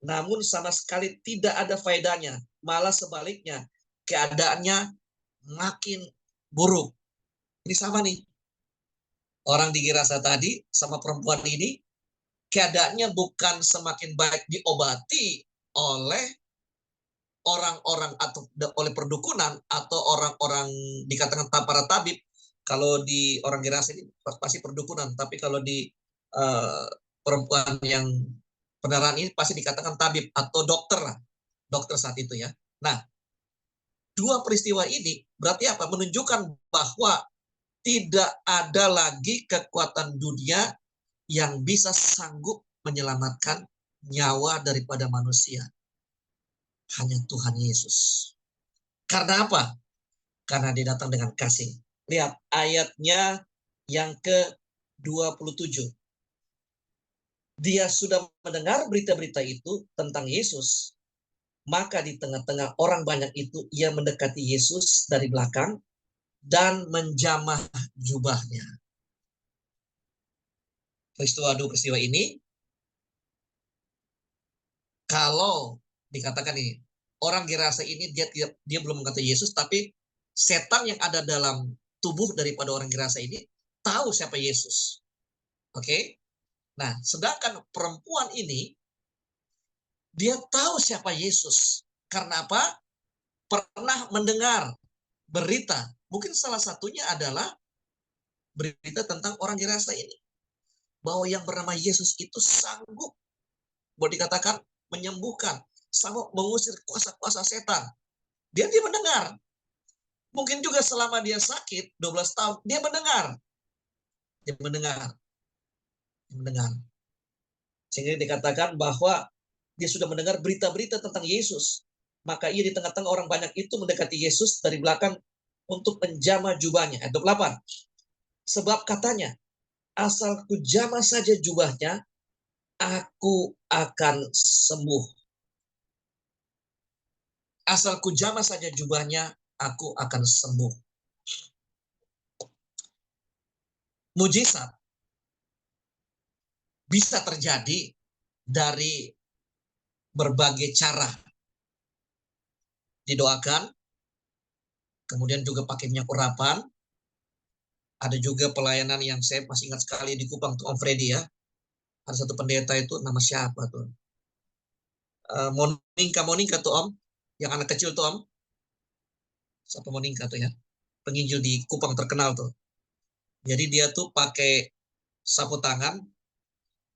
Namun sama sekali tidak ada faedahnya, malah sebaliknya keadaannya makin buruk. Ini sama nih. Orang di Gerasa tadi sama perempuan ini keadaannya bukan semakin baik diobati oleh orang-orang atau oleh perdukunan atau orang-orang dikatakan para tabib. Kalau di orang Gerasa ini pasti perdukunan, tapi kalau di perempuan yang pendarahan ini pasti dikatakan tabib atau dokter lah, dokter saat itu ya. Nah, dua peristiwa ini berarti apa? Menunjukkan bahwa tidak ada lagi kekuatan dunia yang bisa sanggup menyelamatkan nyawa daripada manusia. Hanya Tuhan Yesus. Karena apa? Karena dia datang dengan kasih. Lihat ayatnya yang ke-27. Dia sudah mendengar berita-berita itu tentang Yesus. Maka di tengah-tengah orang banyak itu, ia mendekati Yesus dari belakang dan menjamah jubahnya. Dua peristiwa ini, kalau dikatakan ini, orang Gerasa ini dia belum mengatakan Yesus, tapi setan yang ada dalam tubuh daripada orang Gerasa ini tahu siapa Yesus. Oke? Nah, sedangkan perempuan ini dia tahu siapa Yesus. Karena apa? Pernah mendengar berita. Mungkin salah satunya adalah berita tentang orang Gerasa ini. Bahwa yang bernama Yesus itu sanggup, boleh dikatakan, menyembuhkan, sanggup mengusir kuasa-kuasa setan. Dia mendengar. Mungkin juga selama dia sakit 12 tahun, dia mendengar. Dia mendengar. Sehingga dikatakan bahwa dia sudah mendengar berita-berita tentang Yesus. Maka ia di tengah-tengah orang banyak itu mendekati Yesus dari belakang untuk menjamah jubahnya. Ayat 28. Sebab katanya, asal ku jamah saja jubahnya, aku akan sembuh. Asal ku jamah saja jubahnya, aku akan sembuh. Mujizat bisa terjadi dari berbagai cara. Didoakan, kemudian juga pakai minyak urapan. Ada juga pelayanan yang saya masih ingat sekali di Kupang tuh Om Freddy ya. Ada satu pendeta itu nama siapa tuh? Monika tuh Om, yang anak kecil tuh Om. Siapa Monika tuh ya? Penginjil di Kupang terkenal tuh. Jadi dia tuh pakai sapu tangan.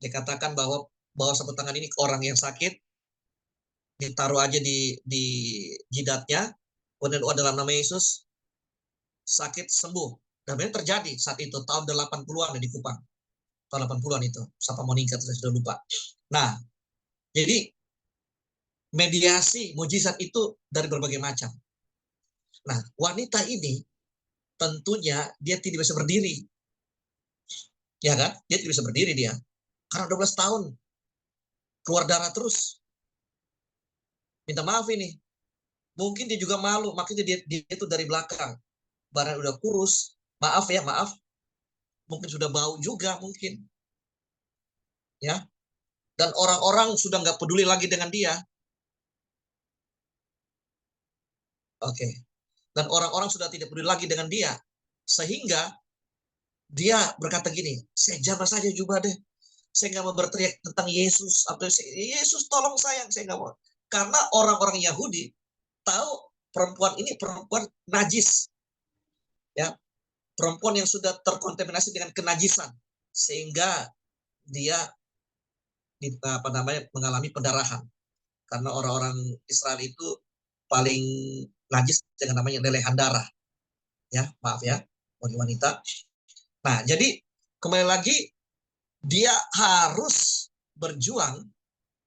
Dia katakan bahwa sapu tangan ini ke orang yang sakit, ditaruh aja di jidatnya, kemudian doa dalam nama Yesus, sakit sembuh. Dan ini terjadi saat itu tahun 80-an di Kupang. Tahun 80-an itu, siapa Monika saya sudah lupa. Nah, jadi mediasi mujizat itu dari berbagai macam. Nah, wanita ini tentunya dia tidak bisa berdiri. Ya kan? Dia tidak bisa berdiri dia. Karena 12 tahun keluar darah terus. Minta maaf ini. Mungkin dia juga malu, makanya dia itu dari belakang. Badan udah kurus. Maaf ya, maaf. Mungkin sudah bau juga mungkin. Ya. Dan orang-orang sudah nggak peduli lagi dengan dia. Oke. Dan orang-orang sudah tidak peduli lagi dengan dia. Sehingga dia berkata gini, saya jamah saja jubah deh. Saya nggak mau berteriak tentang Yesus. Atau Yesus tolong saya nggak mau. Karena orang-orang Yahudi tahu perempuan ini perempuan najis. Ya. perempuan yang sudah terkontaminasi dengan kenajisan sehingga dia mengalami pendarahan. Karena orang-orang Israel itu paling najis dengan namanya lelehan darah. Ya, maaf ya, bagi wanita. Nah, jadi kembali lagi dia harus berjuang,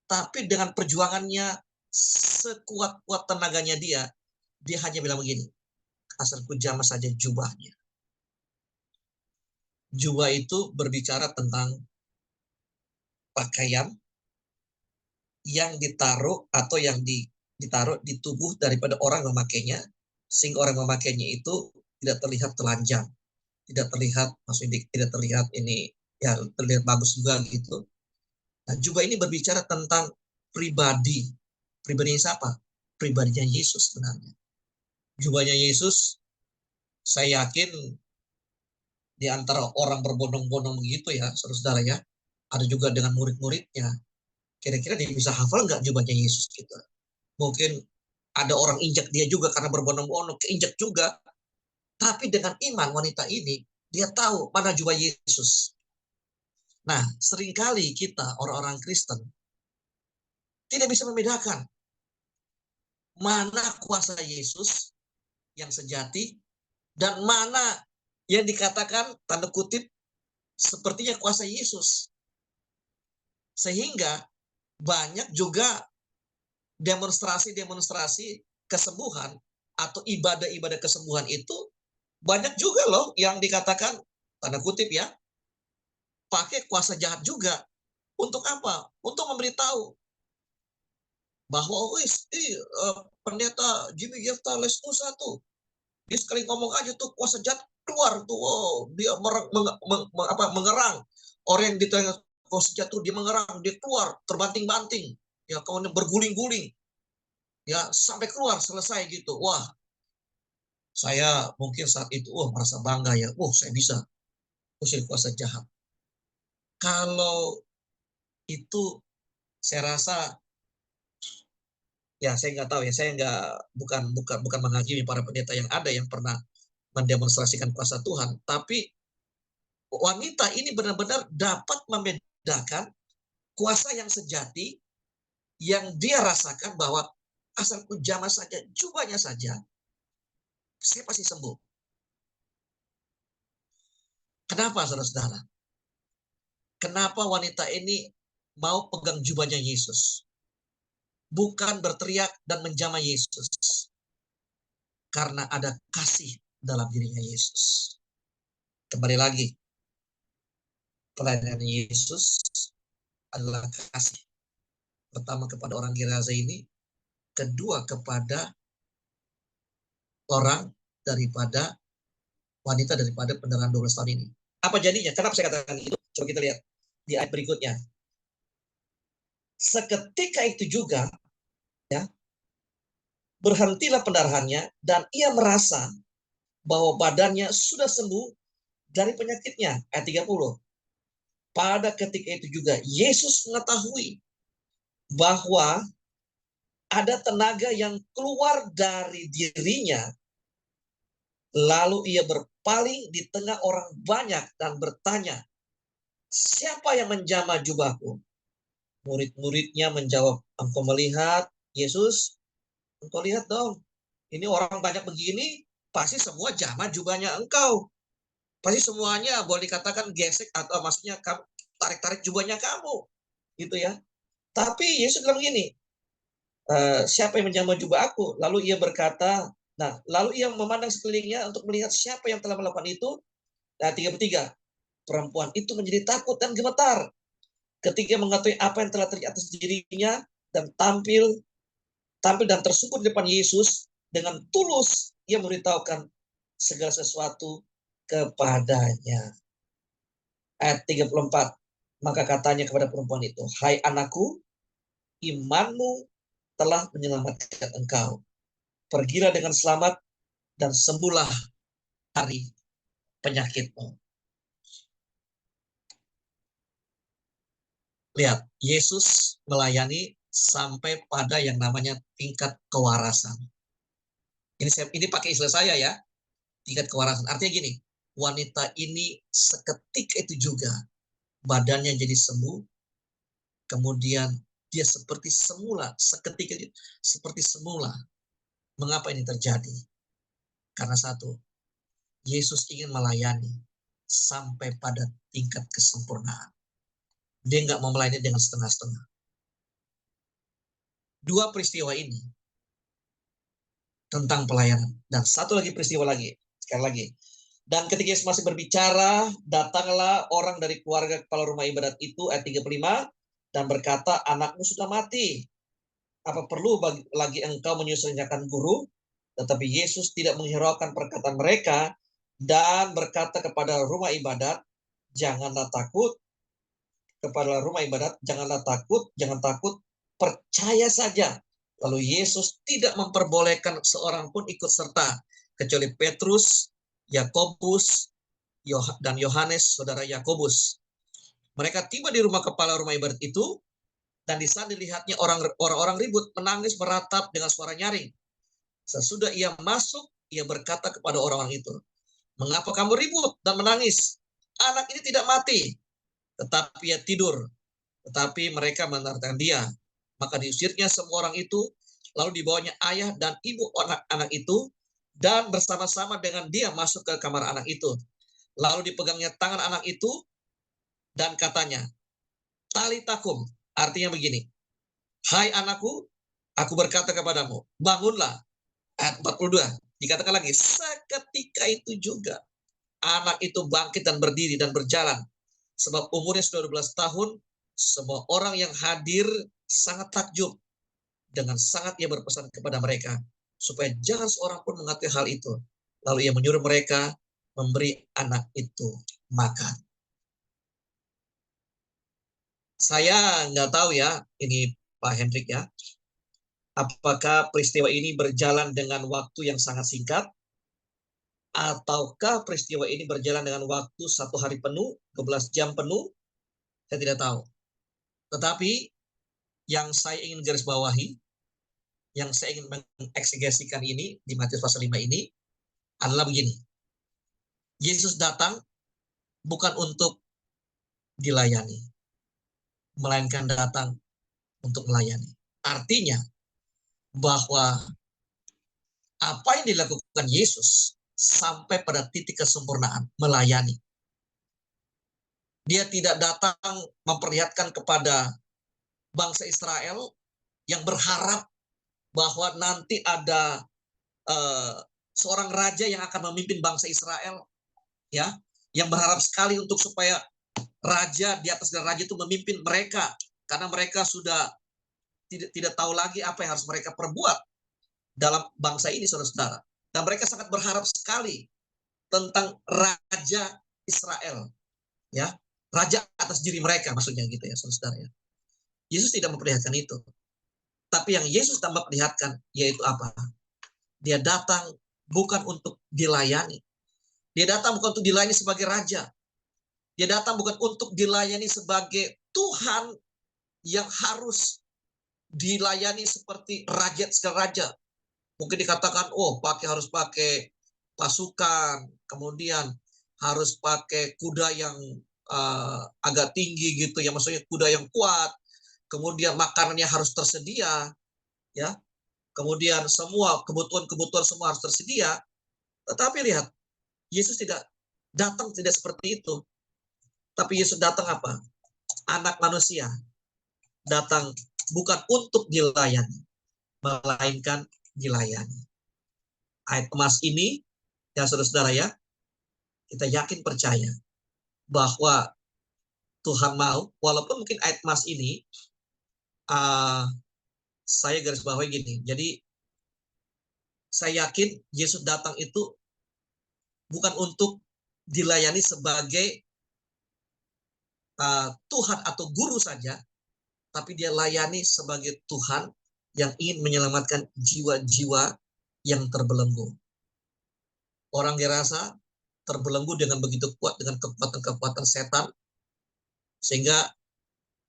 tapi dengan perjuangannya sekuat-kuat tenaganya dia hanya bilang begini, asalku jamah saja jubahnya. Jubah itu berbicara tentang pakaian yang ditaruh atau yang ditaruh di tubuh daripada orang memakainya, sehingga orang memakainya itu tidak terlihat telanjang, tidak terlihat, maksudnya tidak terlihat ini ya terlihat bagus juga gitu. Nah, jubah ini berbicara tentang pribadi siapa? Pribadinya Yesus sebenarnya. Jubahnya Yesus, saya yakin di antara orang berbondong-bondong begitu ya, saudara-saudara ya, ada juga dengan murid-muridnya. Kira-kira dia bisa hafal nggak jubahnya Yesus gitu? Mungkin ada orang injak dia juga karena berbondong-bondong, keinjak juga. Tapi dengan iman wanita ini, dia tahu mana jubah Yesus. Nah, seringkali kita orang-orang Kristen tidak bisa membedakan mana kuasa Yesus yang sejati dan mana yang dikatakan tanda kutip sepertinya kuasa Yesus. Sehingga banyak juga demonstrasi kesembuhan atau ibadah-ibadah kesembuhan itu banyak juga loh yang dikatakan tanda kutip ya pakai kuasa jahat juga. Untuk apa? Untuk memberitahu bahwa pendeta Jimmy Yefta Lesnusa tuh dia sekali ngomong aja tuh kuasa jahat keluar tuh, dia mengerang orang yang di tengah kuasa jahat tuh, dia mengerang, dia keluar terbanting-banting, ya kemudian berguling-guling, ya sampai keluar selesai gitu. Wah, saya mungkin saat itu merasa bangga ya, saya bisa usir kuasa jahat. Kalau itu saya rasa ya saya nggak tahu ya, saya bukan menghakimi para pendeta yang ada yang pernah mendemonstrasikan kuasa Tuhan, tapi wanita ini benar-benar dapat membedakan kuasa yang sejati yang dia rasakan bahwa asalku jamah saja, jubahnya saja, saya pasti sembuh. Kenapa saudara-saudara? Kenapa wanita ini mau pegang jubahnya Yesus? Bukan berteriak dan menjamah Yesus. Karena ada kasih dalam dirinya Yesus. Kembali lagi, pelayanan Yesus adalah kasih. Pertama kepada orang Gerasa ini, kedua kepada orang daripada wanita daripada pendarahan 12 tahun ini. Apa jadinya? Kenapa saya katakan itu? Coba kita lihat di ayat berikutnya. Seketika itu juga, ya, berhentilah pendarahannya dan ia merasa bahwa badannya sudah sembuh dari penyakitnya. Ayat 30. Pada ketika itu juga Yesus mengetahui bahwa ada tenaga yang keluar dari dirinya. Lalu ia berpaling di tengah orang banyak dan bertanya, siapa yang menjamah jubahku? Murid-muridnya menjawab, engkau melihat Yesus? Engkau lihat dong, ini orang banyak begini, pasti semua jamah jubahnya engkau. Pasti semuanya boleh dikatakan gesek atau maksudnya tarik-tarik jubahnya kamu. Gitu ya. Tapi Yesus bilang begini, siapa yang menjamah jubah aku? Lalu ia berkata, lalu ia memandang sekelilingnya untuk melihat siapa yang telah melakukan itu. Nah, 33. Perempuan itu menjadi takut dan gemetar ketika mengetahui apa yang telah terjadi atas dirinya dan tampil dan tersungkur di depan Yesus dengan tulus ia memberitahukan segala sesuatu kepadanya. Ayat 34. Maka katanya kepada perempuan itu, hai anakku, imanmu telah menyelamatkan engkau. Pergilah dengan selamat dan sembuhlah dari penyakitmu. Lihat, Yesus melayani sampai pada yang namanya tingkat kewarasan. Ini pakai istilah saya ya, tingkat kewarasan. Artinya gini, wanita ini seketika itu juga badannya jadi sembuh, kemudian dia seperti semula, seketika itu seperti semula. Mengapa ini terjadi? Karena satu, Yesus ingin melayani sampai pada tingkat kesempurnaan. Dia nggak mau melayani dengan setengah-setengah. Dua peristiwa ini tentang pelayanan. Dan satu lagi peristiwa lagi, sekali lagi. Dan ketika Yesus masih berbicara, datanglah orang dari keluarga kepala rumah ibadat itu, ayat 35, dan berkata, anakmu sudah mati. Apa perlu lagi engkau menyusahkan guru? Tetapi Yesus tidak menghiraukan perkataan mereka dan berkata kepada rumah ibadat, janganlah takut. Kepada rumah ibadat, janganlah takut, jangan takut, percaya saja. Lalu Yesus tidak memperbolehkan seorang pun ikut serta, kecuali Petrus, Yakobus, dan Yohanes, saudara Yakobus. Mereka tiba di rumah kepala rumah ibadat itu, dan di sana dilihatnya orang-orang ribut, menangis, meratap dengan suara nyaring. Sesudah ia masuk, ia berkata kepada orang-orang itu, mengapa kamu ribut dan menangis? Anak ini tidak mati, tetapi ia tidur. Tetapi mereka menentang dia. Maka diusirnya semua orang itu, lalu dibawanya ayah dan ibu anak-anak itu, dan bersama-sama dengan dia masuk ke kamar anak itu. Lalu dipegangnya tangan anak itu, dan katanya, talitakum, artinya begini, hai anakku, aku berkata kepadamu, bangunlah. Ayat 42, dikatakan lagi, seketika itu juga, anak itu bangkit dan berdiri dan berjalan. Sebab umurnya sudah 12 tahun, semua orang yang hadir sangat takjub. Dengan sangat ia berpesan kepada mereka, supaya jangan seorang pun mengetahui hal itu. Lalu ia menyuruh mereka memberi anak itu makan. Saya nggak tahu ya, ini Pak Hendrik ya, apakah peristiwa ini berjalan dengan waktu yang sangat singkat, ataukah peristiwa ini berjalan dengan waktu 1 hari penuh, 12 jam penuh, saya tidak tahu. Tetapi yang saya ingin garis bawahi, yang saya ingin mengeksegesikan ini di Matius pasal 5 ini adalah begini. Yesus datang bukan untuk dilayani, melainkan datang untuk melayani. Artinya bahwa apa yang dilakukan Yesus sampai pada titik kesempurnaan, melayani. Dia tidak datang memperlihatkan kepada bangsa Israel yang berharap bahwa nanti ada seorang raja yang akan memimpin bangsa Israel, ya, yang berharap sekali untuk supaya raja di atas raja itu memimpin mereka, karena mereka sudah tidak tahu lagi apa yang harus mereka perbuat dalam bangsa ini, saudara-saudara. Dan mereka sangat berharap sekali tentang raja Israel, ya, raja atas diri mereka, maksudnya gitu ya, saudara-saudara. Yesus tidak memperlihatkan itu. Tapi yang Yesus tambah perlihatkan yaitu apa? Dia datang bukan untuk dilayani. Dia datang bukan untuk dilayani sebagai raja. Dia datang bukan untuk dilayani sebagai Tuhan yang harus dilayani seperti raja segala raja. Mungkin dikatakan, oh harus pakai pasukan, kemudian harus pakai kuda yang agak tinggi gitu ya, maksudnya kuda yang kuat, kemudian makanannya harus tersedia, ya, kemudian semua kebutuhan semua harus tersedia. Tetapi lihat, Yesus tidak datang tidak seperti itu. Tapi Yesus datang apa? Anak manusia datang bukan untuk dilayani, melainkan dilayani. Ayat emas ini, ya saudara-saudara ya, kita yakin percaya bahwa Tuhan mau, walaupun mungkin ayat emas ini, saya garis bawahi gini, jadi saya yakin Yesus datang itu bukan untuk dilayani sebagai Tuhan atau guru saja, tapi dia layani sebagai Tuhan yang ingin menyelamatkan jiwa-jiwa yang terbelenggu. Orang dirasa terbelenggu dengan begitu kuat dengan kekuatan-kekuatan setan, sehingga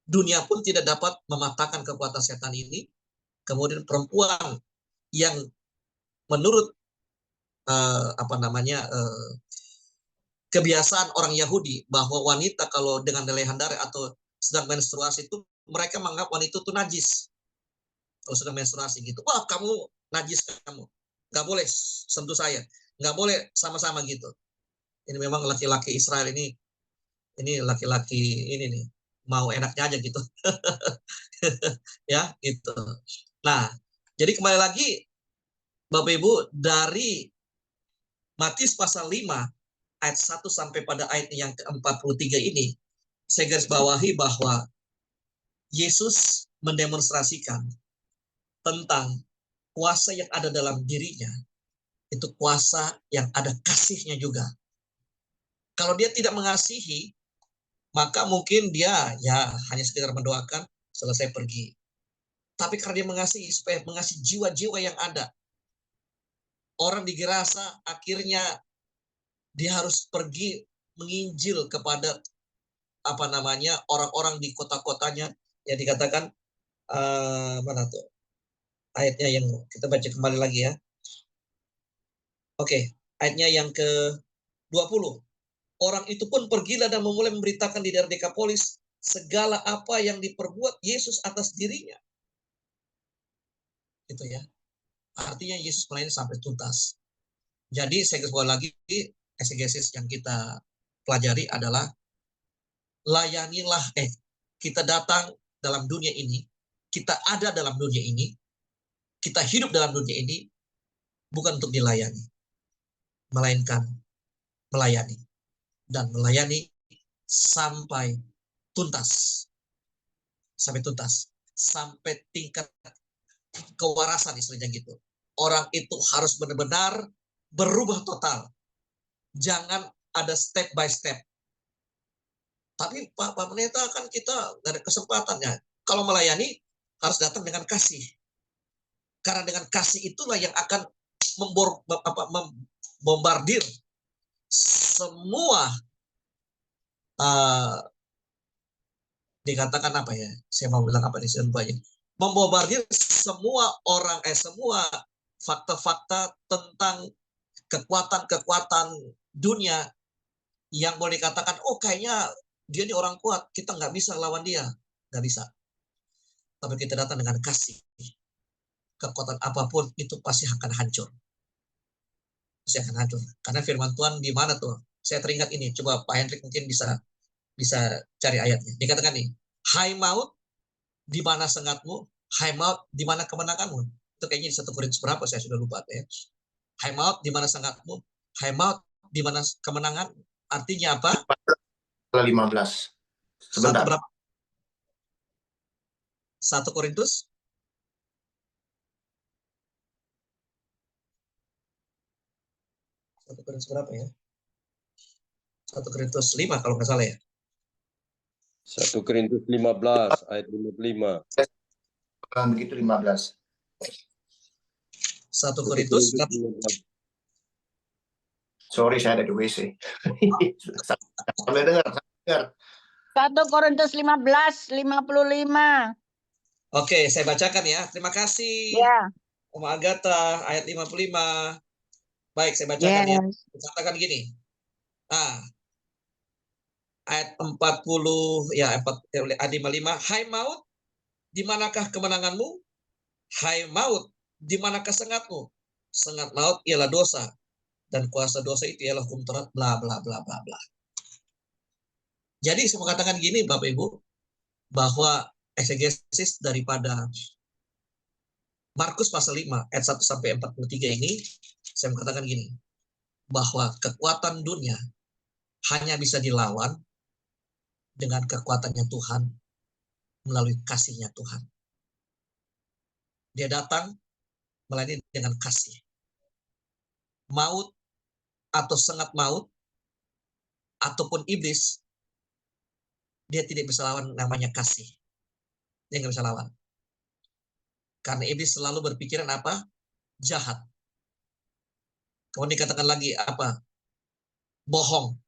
dunia pun tidak dapat mematahkan kekuatan setan ini. Kemudian perempuan yang menurut kebiasaan orang Yahudi bahwa wanita kalau dengan lelehan darah atau sedang menstruasi itu mereka menganggap wanita itu najis. Kalau sedang menstruasi gitu, wah kamu najis, kamu nggak boleh sentuh saya, nggak boleh sama-sama gitu. Ini memang laki-laki Israel ini laki-laki ini nih mau enaknya aja gitu. Ya gitu. Nah, jadi kembali lagi Bapak Ibu dari Matius pasal 5 ayat 1 sampai pada ayat yang ke-43 ini, saya garis bawahi bahwa Yesus mendemonstrasikan tentang kuasa yang ada dalam dirinya, itu kuasa yang ada kasihnya juga. Kalau dia tidak mengasihi, maka mungkin dia ya hanya sekedar mendoakan, selesai pergi. Tapi karena dia mengasihi, supaya mengasihi jiwa-jiwa yang ada. Orang di Gerasa akhirnya dia harus pergi menginjil kepada orang-orang di kota-kotanya yang dikatakan mana tuh ayatnya yang kita baca kembali lagi ya. Oke, ayatnya yang ke-20. Orang itu pun pergilah dan memulai memberitakan di daerah Dekapolis segala apa yang diperbuat Yesus atas dirinya. Gitu ya. Artinya Yesus melayani sampai tuntas. Jadi saya garis lagi, eksegesis yang kita pelajari adalah layanilah, kita datang dalam dunia ini, kita ada dalam dunia ini, kita hidup dalam dunia ini, bukan untuk dilayani, melainkan melayani. Dan melayani sampai tuntas. Sampai tuntas. Sampai tingkat kewarasan istilahnya gitu. Orang itu harus benar-benar berubah total. Jangan ada step by step. Tapi Pak Pendeta kan kita nggak ada kesempatannya. Kalau melayani harus datang dengan kasih. Karena dengan kasih itulah yang akan membombardir semua dikatakan apa ya? Saya mau bilang apa nih? Saya lupa ya. Membombardir semua semua fakta-fakta tentang kekuatan-kekuatan dunia yang boleh dikatakan, oh kayaknya dia ini orang kuat, kita nggak bisa lawan dia. Nggak bisa. Tapi kita datang dengan kasih. Kekuatan apapun itu pasti akan hancur. Pasti akan hancur. Karena firman Tuhan di mana tuh? Saya teringat ini, coba Pak Hendrik mungkin bisa cari ayatnya. Dikatakan nih, hai maut, di mana sengatmu? Hai maut, di mana kemenanganmu? Itu kayaknya di 1 Korintus berapa, saya sudah lupa ya. Hai maut, di mana sengatmu? Hai maut, di mana kemenangan? Artinya apa? 15. Sebentar. Satu berapa? 1 Korintus? Satu Korintus berapa ya? 1 Korintus 5 kalau nggak salah ya. 1 Korintus 15 ayat 55. Begitu 15. 1 Korintus. Sorry, saya ada di WC. Sambil dengar. 1 Korintus 15:55. Oke, saya bacakan ya. Terima kasih. Ya. Om Agatha, ayat 55. Baik, saya bacakan ya. Katakan gini. Ayat 40, ya, ayat 55. Hai maut, di manakah kemenanganmu? Hai maut, di manakah sengatmu? Sengat maut ialah dosa. Dan kuasa dosa itu ialah hukum Taurat, bla bla bla bla bla. Jadi saya mau katakan gini Bapak Ibu, bahwa eksegesis daripada Markus pasal 5 ayat 1 sampai 43 ini, saya mau katakan gini, bahwa kekuatan dunia hanya bisa dilawan dengan kekuatannya Tuhan melalui kasihnya Tuhan. Dia datang melayani dengan kasih. Maut atau sengat maut ataupun iblis, dia tidak bisa lawan namanya kasih. Dia nggak bisa lawan. Karena iblis selalu berpikiran apa? Jahat. Kemudian dikatakan lagi apa? Bohong.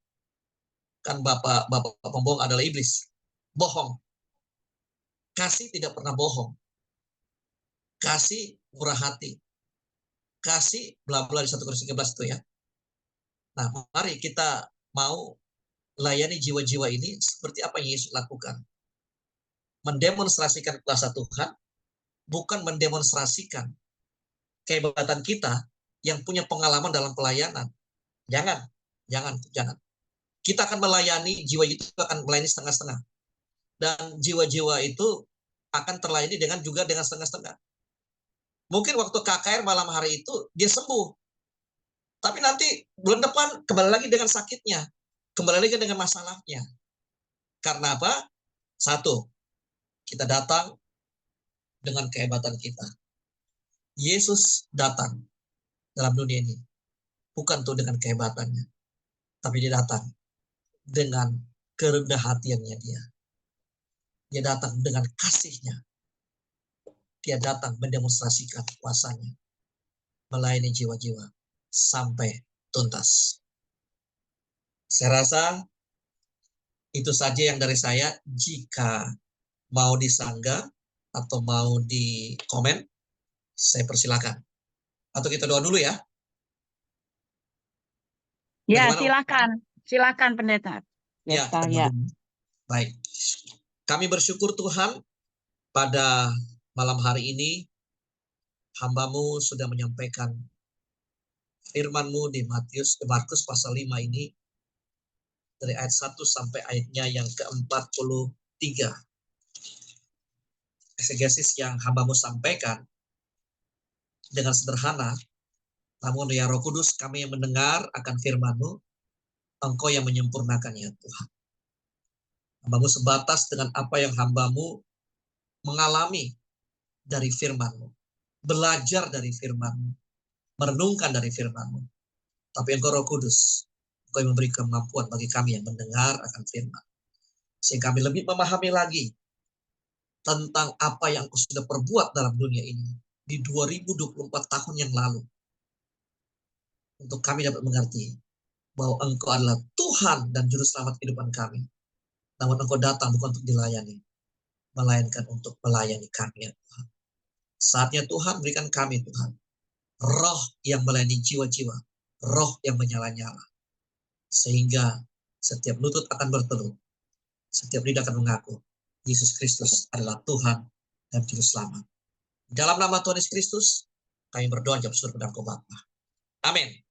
Kan bapak pembohong adalah iblis. Bohong. Kasih tidak pernah bohong. Kasih murah hati. Kasih bla bla di 1 Korintus 13 itu ya. Nah, mari kita mau layani jiwa-jiwa ini seperti apa yang Yesus lakukan. Mendemonstrasikan kuasa Tuhan, bukan mendemonstrasikan kehebatan kita yang punya pengalaman dalam pelayanan. Jangan. Kita akan melayani, jiwa itu akan melayani setengah-setengah. Dan jiwa-jiwa itu akan terlayani juga dengan setengah-setengah. Mungkin waktu KKR malam hari itu dia sembuh. Tapi nanti bulan depan kembali lagi dengan sakitnya. Kembali lagi dengan masalahnya. Karena apa? Satu, kita datang dengan kehebatan kita. Yesus datang dalam dunia ini bukan tuh dengan kehebatannya, tapi dia datang dengan kerendah hatiannya dia. Dia datang dengan kasihnya. Dia datang mendemonstrasikan kuasanya, melayani jiwa-jiwa sampai tuntas. Saya rasa itu saja yang dari saya. Jika mau disanggah atau mau di komen, saya persilakan. Atau kita doa dulu ya. Ya, Bagaimana? silakan pendeta. Ya, kita doa dulu. Baik. Kami bersyukur Tuhan pada malam hari ini hamba-Mu sudah menyampaikan firman-Mu di Markus pasal 5 ini dari ayat 1 sampai ayatnya yang ke-43. Eksegesis yang hamba-Mu sampaikan dengan sederhana, namun ya Roh Kudus, kami yang mendengar akan firman-Mu, Engkau yang menyempurnakannya Tuhan. Hamba-Mu sebatas dengan apa yang hamba-Mu mengalami dari firman-Mu, belajar dari firman-Mu, merenungkan dari firman-Mu. Tapi Engkau Roh Kudus, Engkau yang memberi kemampuan bagi kami yang mendengar akan firman. Sehingga kami lebih memahami lagi tentang apa yang Engkau sudah perbuat dalam dunia ini di 2024 tahun yang lalu. Untuk kami dapat mengerti bahwa Engkau adalah Tuhan dan Juru Selamat kehidupan kami. Namun Engkau datang bukan untuk dilayani, melainkan untuk melayani kami, ya Tuhan. Saatnya Tuhan berikan kami, Tuhan, roh yang melayani jiwa-jiwa, roh yang menyala-nyala. Sehingga setiap lutut akan bertelut, setiap lidah akan mengaku, Yesus Kristus adalah Tuhan dan Juru Selamat. Dalam nama Tuhan Yesus Kristus, kami berdoa jawab surga dan Bapa. Amin.